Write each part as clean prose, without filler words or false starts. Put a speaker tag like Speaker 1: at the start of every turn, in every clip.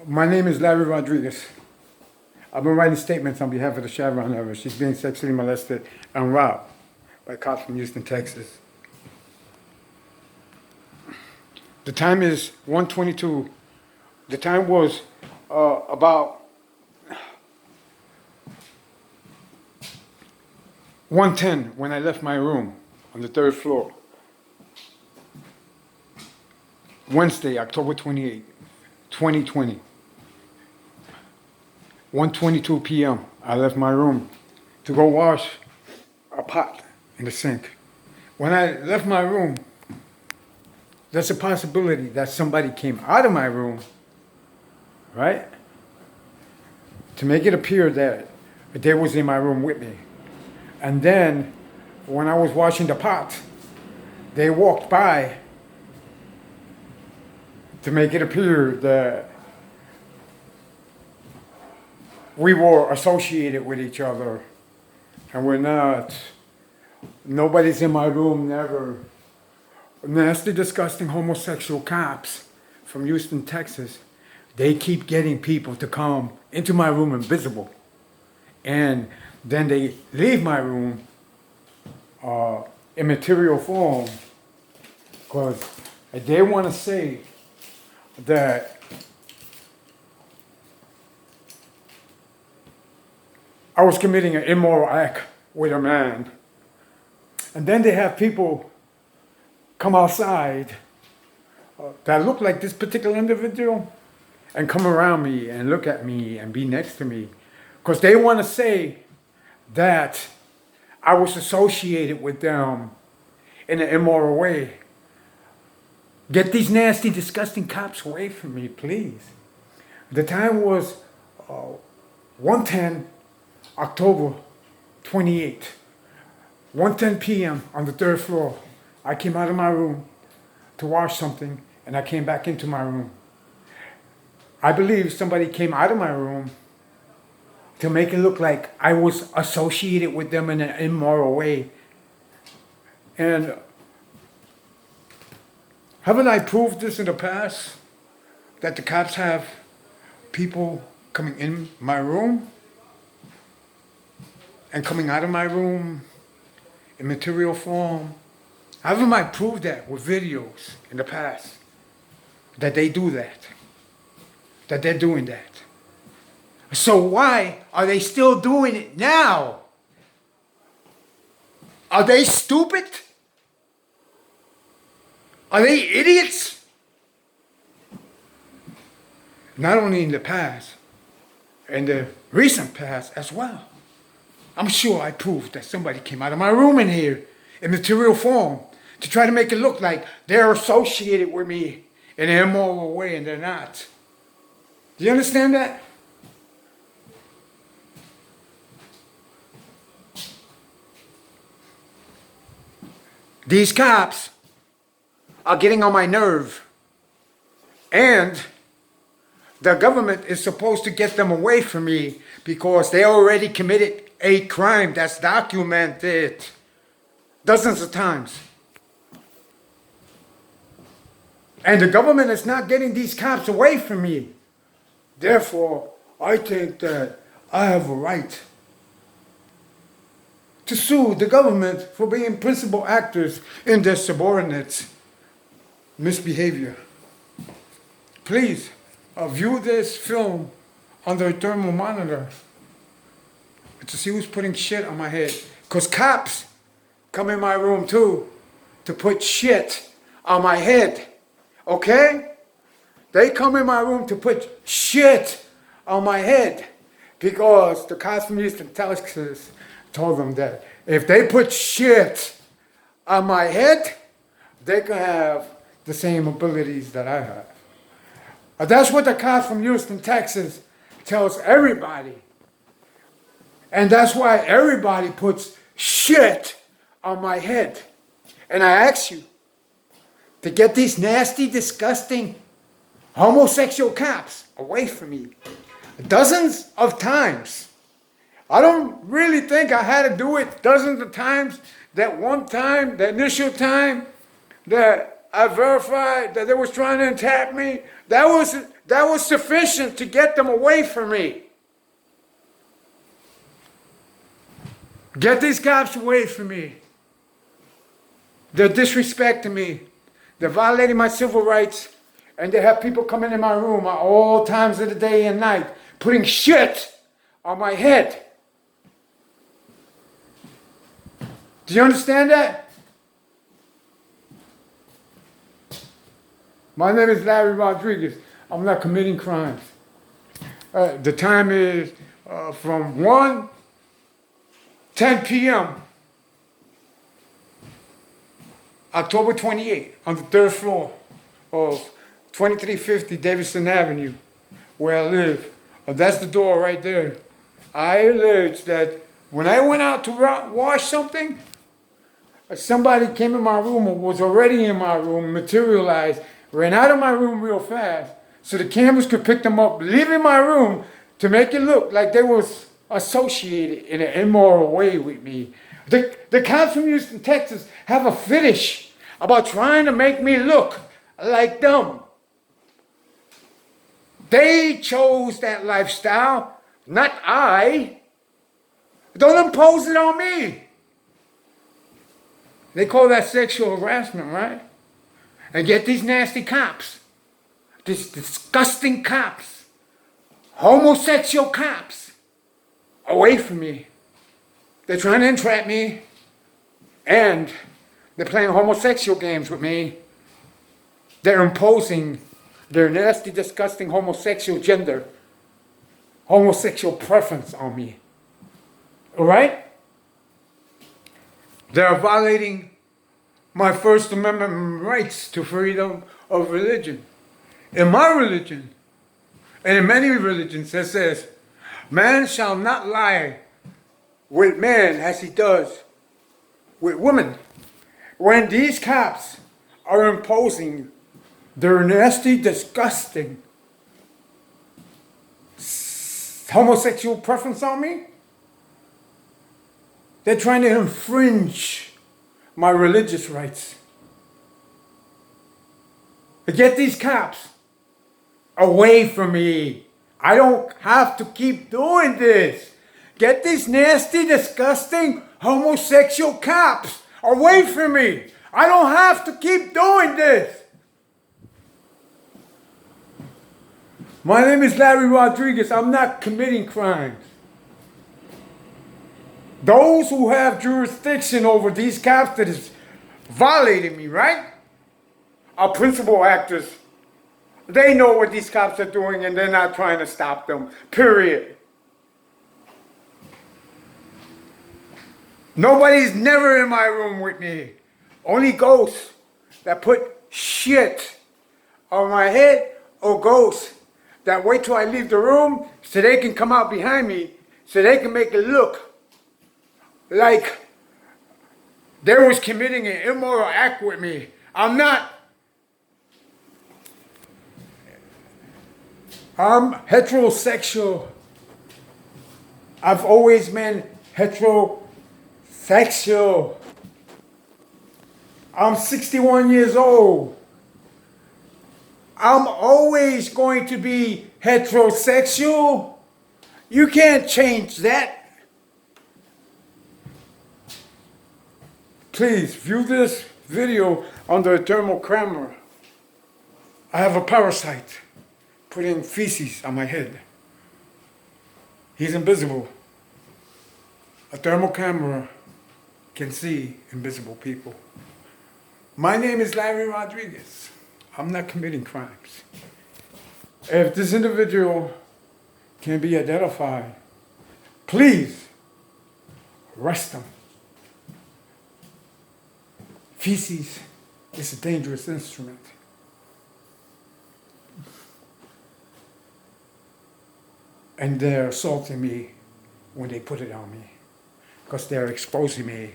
Speaker 1: My name is Larry Rodriguez. I've been writing statements on behalf of the Chevron lover. She's being sexually molested and robbed by cops from Houston, Texas. The time is 1:22. The time was about 1:10 when I left my room on the third floor. Wednesday, October 28, 2020. 1:22 p.m. I left my room to go wash a pot in the sink. When I left my room, there's a possibility that somebody came out of my room, right? To make it appear that they was in my room with me. And then when I was washing the pot, they walked by to make it appear that we were associated with each other, and we're not. Nobody's in my room, never. Nasty, disgusting homosexual cops from Houston, Texas, they keep getting people to come into my room invisible. And then they leave my room in material form because they want to say that I was committing an immoral act with a man. And then they have people come outside that look like this particular individual and come around me and look at me and be next to me because they want to say that I was associated with them in an immoral way. Get these nasty, disgusting cops away from me, please. The time was 1:10, October 28, 1:10 p.m. on the third floor. I came out of my room to wash something, and I came back into my room. I believe somebody came out of my room to make it look like I was associated with them in an immoral way. And haven't I proved this in the past? That the cops have people coming in my room and coming out of my room in material form? Haven't I proved that with videos in the past? That they do that. That they're doing that. So why are they still doing it now? Are they stupid? Are they idiots? Not only in the past, in the recent past as well. I'm sure I proved that somebody came out of my room in here in material form to try to make it look like they're associated with me in an immoral way, and they're not. Do you understand that? These cops are getting on my nerve, and the government is supposed to get them away from me because they already committed a crime that's documented dozens of times. And the government is not getting these cops away from me. Therefore, I think that I have a right to sue the government for being principal actors in their subordinates' misbehavior. Please view this film under a thermal monitor to see who's putting shit on my head. Because cops come in my room too to put shit on my head. Okay? They come in my room to put shit on my head because the cops from Houston, Texas told them that if they put shit on my head, they can have the same abilities that I have. That's what the cops from Houston, Texas tells everybody. And that's why everybody puts shit on my head. And I ask you to get these nasty, disgusting homosexual cops away from me. Dozens of times. I don't really think I had to do it dozens of times. That one time, the initial time that I verified that they was trying to attack me. That was sufficient to get them away from me. Get these cops away from me. They're disrespecting me. They're violating my civil rights. And they have people coming in my room at all times of the day and night, putting shit on my head. Do you understand that? My name is Larry Rodriguez. I'm not committing crimes. The time is from 1:10 p.m. October 28th on the 3rd floor of 2350 Davidson Avenue, where I live. That's the door right there. I allege that when I went out to wash something, somebody came in my room or was already in my room, materialized, ran out of my room real fast, so the cameras could pick them up, leaving my room to make it look like they was associated in an immoral way with me. The cops from Houston, Texas have a fetish about trying to make me look like them. They chose that lifestyle, not I. Don't impose it on me. They call that sexual harassment, right? And get these nasty cops, these disgusting cops, homosexual cops, away from me. They're trying to entrap me, and they're playing homosexual games with me. They're imposing their nasty, disgusting homosexual gender, homosexual preference on me. All right? They're violating my First Amendment rights to freedom of religion. In my religion, and in many religions, it says, man shall not lie with man as he does with women. When these cops are imposing their nasty, disgusting homosexual preference on me, they're trying to infringe my religious rights. Get these cops away from me. I don't have to keep doing this. Get these nasty, disgusting homosexual cops away from me. I don't have to keep doing this. My name is Larry Rodriguez. I'm not committing crimes. Those who have jurisdiction over these cops that is violating me, right, are principal actors. They know what these cops are doing and they're not trying to stop them, period. Nobody's never in my room with me. Only ghosts that put shit on my head, or ghosts that wait till I leave the room so they can come out behind me, so they can make it look like they was committing an immoral act with me. I'm not. I'm heterosexual. I've always been heterosexual. I'm 61 years old. I'm always going to be heterosexual. You can't change that. Please view this video under a thermal camera. I have a parasite putting feces on my head. He's invisible. A thermal camera can see invisible people. My name is Larry Rodriguez. I'm not committing crimes. If this individual can be identified, please arrest them. Feces is a dangerous instrument. And they're assaulting me when they put it on me, because they're exposing me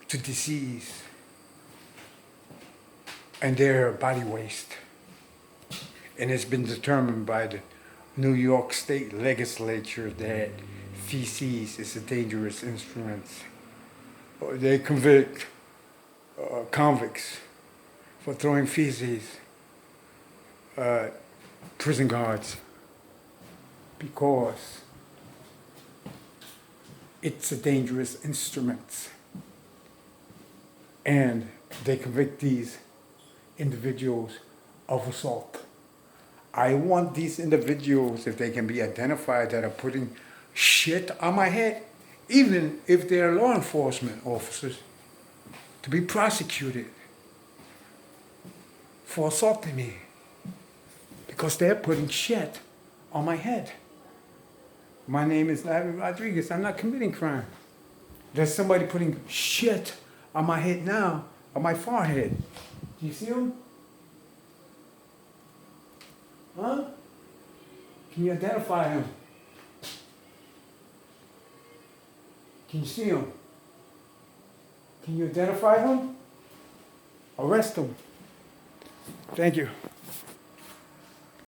Speaker 1: to disease and their body waste. And it's been determined by the New York State Legislature that feces is a dangerous instrument. They convict convicts for throwing feces at prison guards because it's a dangerous instrument. And they convict these individuals of assault. I want these individuals, if they can be identified, that are putting shit on my head, even if they're law enforcement officers, to be prosecuted for assaulting me because they're putting shit on my head. My name is Larry Rodriguez. I'm not committing crime. There's somebody putting shit on my head now, on my forehead. Do you see him? Huh? Can you identify him? Can you see him? Can you identify him? Arrest him. Thank you.